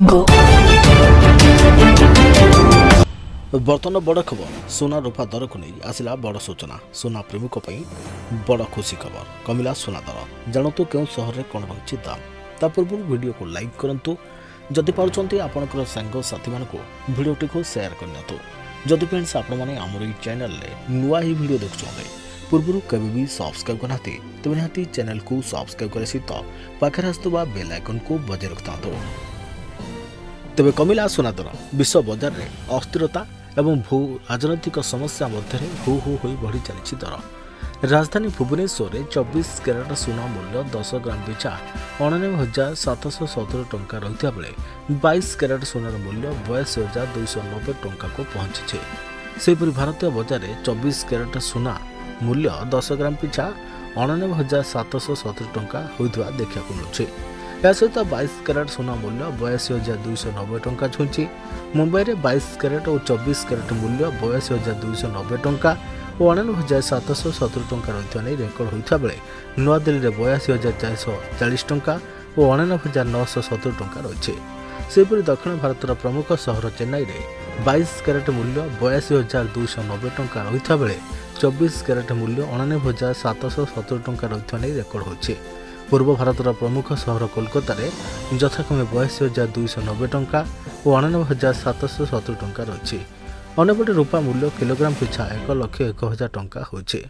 Go. बर्तन बड़ खबर सोना रूपा दर को नहीं आसला बड़ सूचना सोना प्रेमिक बड़ खुशी खबर कमिला सोना दर जानतु क्यों सहर में कौन रही दाम ता पूर्व वीडियो को लाइक करूँ जदि पार्टी आपंकर सांग साथी मान भिडटी को सेयार करनी जदि फ्रेंड्स आपण मैंने आमर ये चैनल नुआ ही वीडियो देखुं पूर्व केवे भी सब्सक्राइब करना तेज निहाती चैनल को सब्सक्राइब करे सहित पाखे आसुवा बेल आइकन को बजाय रखता तेज कमिला सोना दर विश्व बजार में अस्थिरता एवं भू राजनैतिक समस्या मध्य हु हु हो बढ़ी चली दर राजधानी भुवनेश्वर में 24 कैरेट सोना मूल्य 10 ग्राम पिछा 99,717 टंका रही बेले 22 कैरेट सोनार मूल्य 82,290 टंका को पहुंची सेपरी भारतीय बजार में 24 कैरेट सोना मूल्य 10 ग्राम पिछा 99,717 टंका होता देखा मिलूँ या सहित 22 कैरेट सोना मूल्य 82,290 टंका छुई मुंबई में 22 कैरेट और 24 कैरेट मूल्य 82,290 टंका और 99,717 टंका रही नहीं रेकर्ड होता बेले नुआदिल्ली में 82,440 टंका और 99,970 टंका रही सेपरी दक्षिण भारत प्रमुख सहर चेन्नई में 22 कैरेट मूल्य 82,290 टंका रही बेले 24 कैरेट मूल्य 99,717 टंका रही नहीं रेकर्ड होती पूर्व भारत प्रमुख सहर कोलकाता यथाक्रमे 82,290 टंका और 99,717 टंका रही। अन्यपटे रूपा मूल्य किलोग्राम पिछा 1,01,000 टंका होइछे।